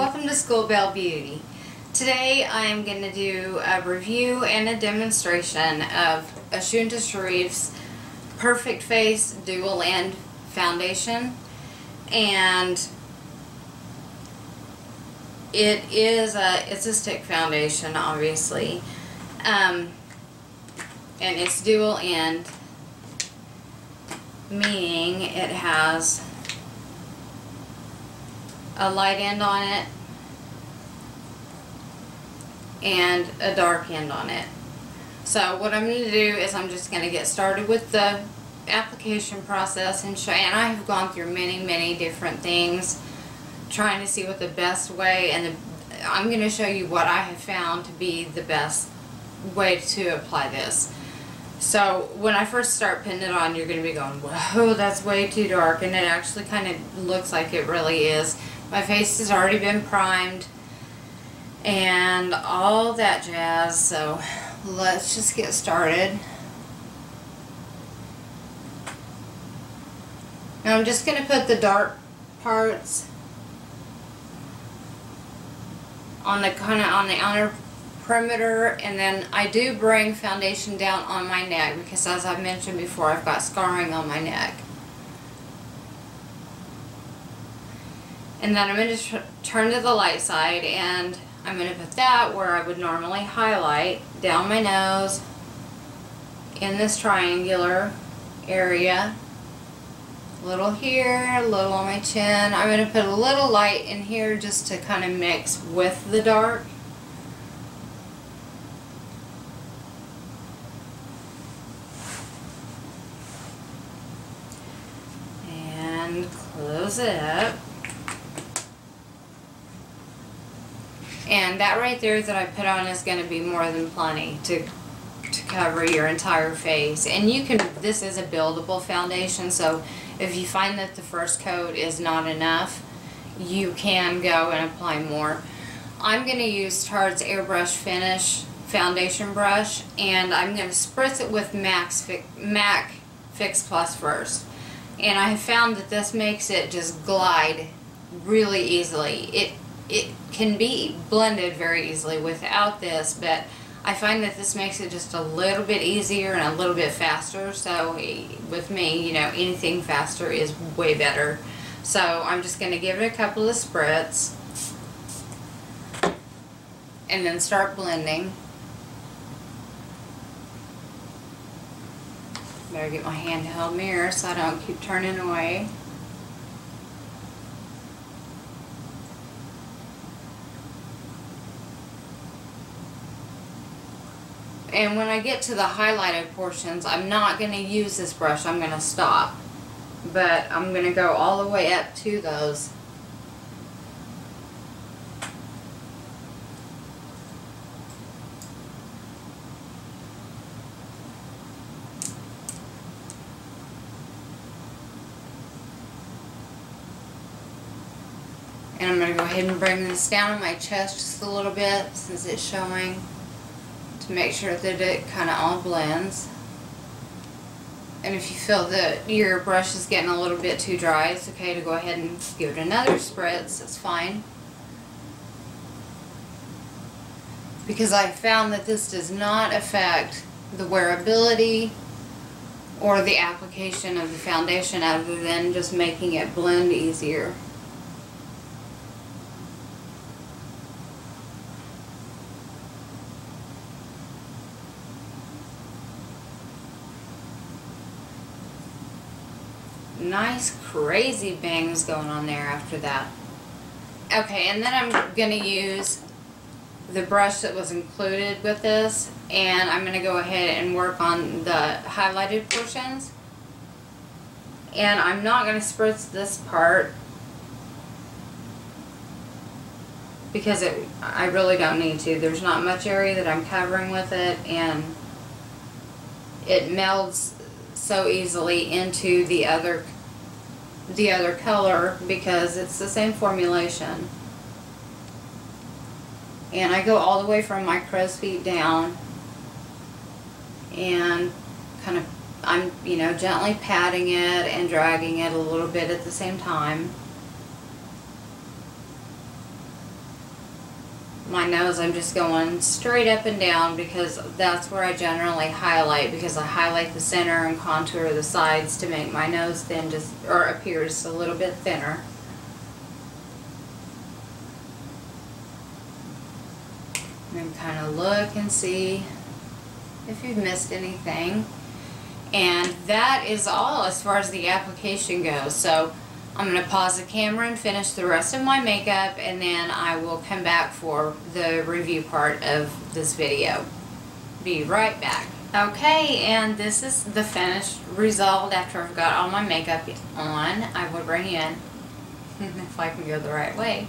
Welcome to School Bell Beauty. Today I am going to do a review and a demonstration of Ashunta Sharif's Perfect Face Dual End Foundation, and it's a stick foundation, obviously, and it's dual end, meaning it has a light end on it and a dark end on it. So what I'm going to do is I'm just going to get started with the application process and show, and I have gone through many different things trying to see what the best way, and I'm going to show you what I have found to be the best way to apply this. So when I first start putting it on, you're going to be going, whoa, that's way too dark, and it actually kind of looks like it really is. My face has already been primed and all that jazz, so let's just get started. Now I'm just going to put the dark parts on the outer perimeter, and then I do bring foundation down on my neck because, as I've mentioned before, I've got scarring on my neck. And then I'm going to turn to the light side, and I'm going to put that where I would normally highlight, down my nose, in this triangular area. A little here, a little on my chin. I'm going to put a little light in here just to kind of mix with the dark. And close it up. And that right there that I put on is going to be more than plenty to cover your entire face. And you can, this is a buildable foundation, so if you find that the first coat is not enough, you can go and apply more. I'm going to use Tarte's Airbrush Finish foundation brush, and I'm going to spritz it with MAC Fix Plus first. And I have found that this makes it just glide really easily. It can be blended very easily without this, but I find that this makes it just a little bit easier and a little bit faster. So with me, you know, anything faster is way better. So I'm just going to give it a couple of spritz and then start blending. Better get my handheld mirror so I don't keep turning away. And when I get to the highlighted portions, I'm not going to use this brush. I'm going to stop. But I'm going to go all the way up to those. And I'm going to go ahead and bring this down on my chest just a little bit since it's showing, to make sure that it kind of all blends. And if you feel that your brush is getting a little bit too dry, it's okay to go ahead and give it another spritz. It's fine. Because I found that this does not affect the wearability or the application of the foundation, other than just making it blend easier. Nice crazy bangs going on there after that. Okay, and then I'm going to use the brush that was included with this, and I'm going to go ahead and work on the highlighted portions. And I'm not going to spritz this part because I really don't need to. There's not much area that I'm covering with it, and it melds so easily into the other color because it's the same formulation. And I go all the way from my crow's feet down, and kind of, I'm, you know, gently patting it and dragging it a little bit at the same time. my nose, I'm just going straight up and down because that's where I generally highlight, because I highlight the center and contour the sides to make my nose thin, just, or appear just a little bit thinner. And kind of look and see if you've missed anything. And that is all as far as the application goes. So I'm going to pause the camera and finish the rest of my makeup, and then I will come back for the review part of this video. Be right back. Okay, and this is the finished result after I've got all my makeup on. I will bring in, if I can go the right way,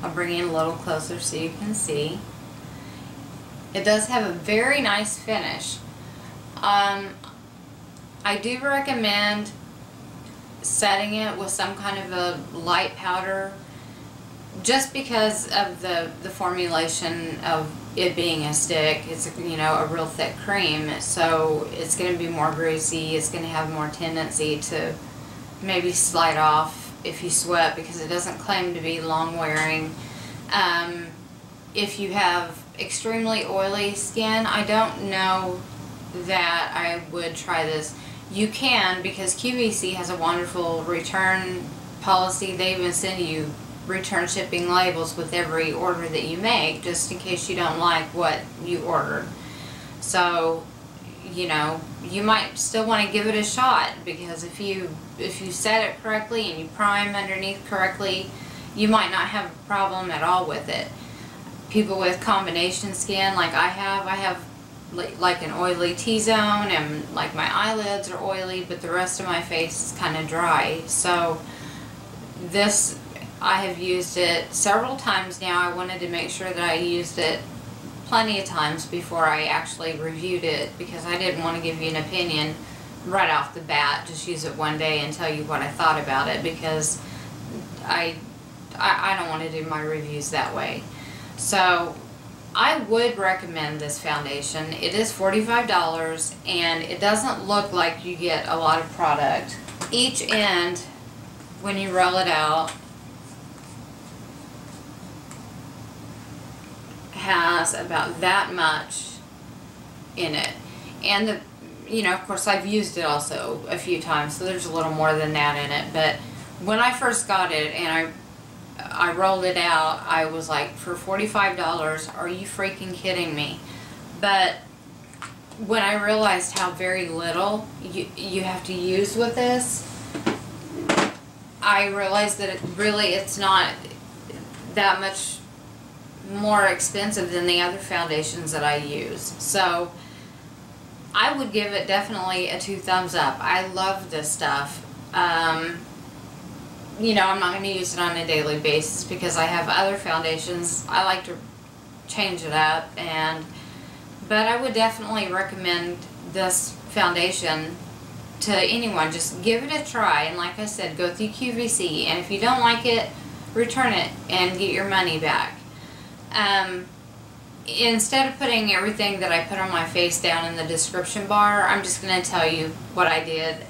I'll bring in a little closer so you can see. It does have a very nice finish. I do recommend setting it with some kind of a light powder, just because of the formulation of it being a stick. It's, you know, a real thick cream, so it's going to be more greasy. It's going to have more tendency to maybe slide off if you sweat, because it doesn't claim to be long wearing. If you have extremely oily skin, I don't know that I would try this. You can, because QVC has a wonderful return policy. They even send you return shipping labels with every order that you make, just in case you don't like what you ordered. So, you know, you might still want to give it a shot, because if you set it correctly and you prime underneath correctly, you might not have a problem at all with it. People with combination skin like I have like an oily T-zone, and like my eyelids are oily, but the rest of my face is kind of dry. So this, I have used it several times now. I wanted to make sure that I used it plenty of times before I actually reviewed it, because I didn't want to give you an opinion right off the bat, just use it one day and tell you what I thought about it, because I don't want to do my reviews that way. So I would recommend this foundation. It is $45, and it doesn't look like you get a lot of product. Each end, when you roll it out, has about that much in it. And the, you know, of course I've used it also a few times, so there's a little more than that in it. But when I first got it and I rolled it out, I was like, for $45, are you freaking kidding me? But when I realized how very little you have to use with this, I realized that it's not that much more expensive than the other foundations that I use. So I would give it definitely a 2 thumbs up. I love this stuff. You know, I'm not going to use it on a daily basis because I have other foundations. I like to change it up, but I would definitely recommend this foundation to anyone. Just give it a try, and like I said, go through QVC, and if you don't like it, return it and get your money back. Instead of putting everything that I put on my face down in the description bar, I'm just going to tell you what I did.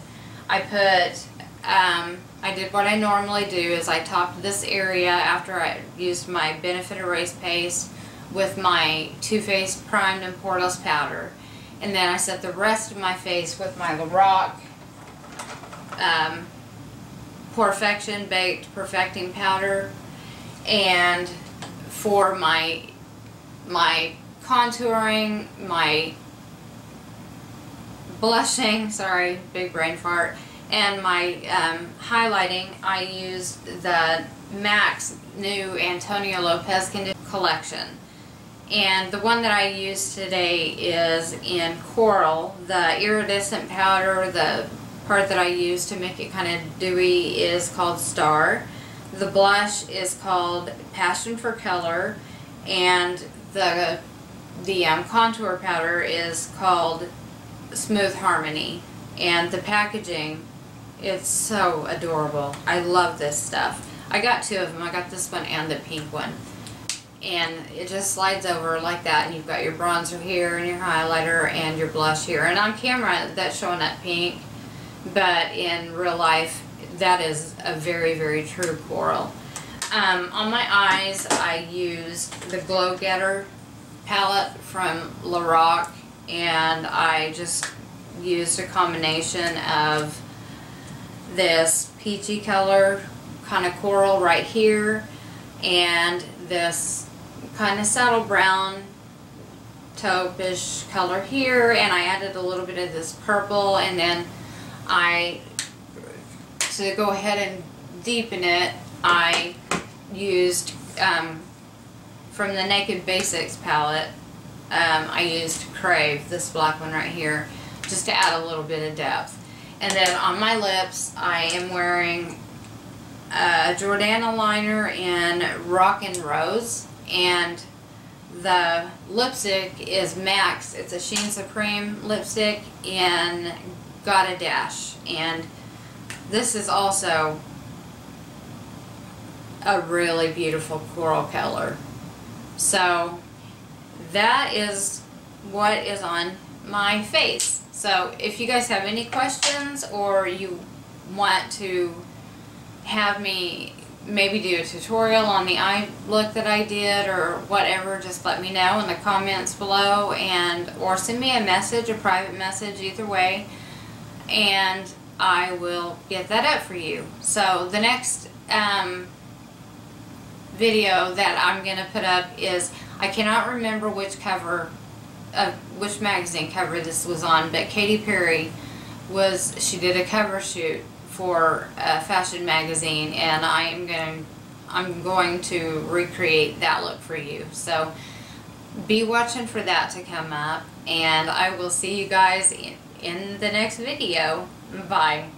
I did what I normally do, is I topped this area after I used my Benefit Erase Paste with my Too Faced Primed and Poreless Powder. And then I set the rest of my face with my Lorac Perfection Baked Perfecting Powder. And for my contouring, my blushing, sorry, big brain fart, and my highlighting, I used the MAC's new Antonio Lopez collection. And the one that I used today is in Coral. The iridescent powder, the part that I used to make it kind of dewy, is called Star. The blush is called Passion for Color, and the contour powder is called Smooth Harmony. And the packaging, it's so adorable. I love this stuff. I got 2 of them. I got this one and the pink one. And it just slides over like that, and you've got your bronzer here and your highlighter and your blush here. And on camera that's showing that pink, but in real life that is a very, very true coral. On my eyes, I used the Glow Getter palette from Lorac, and I just used a combination of this peachy color, kind of coral right here, and this kind of saddle brown taupe-ish color here, and I added a little bit of this purple, and then to go ahead and deepen it, I used from the Naked Basics palette, I used Crave, this black one right here, just to add a little bit of depth. And then on my lips, I am wearing a Jordana liner in Rockin' Rose, and the lipstick is Max. It's a Sheen Supreme lipstick in Got a Dash, and this is also a really beautiful coral color. So that is what is on my face. So if you guys have any questions, or you want to have me maybe do a tutorial on the eye look that I did or whatever, just let me know in the comments below, and or send me a message, a private message, either way, and I will get that up for you. So the next video that I'm going to put up is, I cannot remember which cover of which magazine cover this was on, but Katy Perry she did a cover shoot for a fashion magazine, and I'm going to recreate that look for you. So be watching for that to come up, and I will see you guys in the next video. Bye.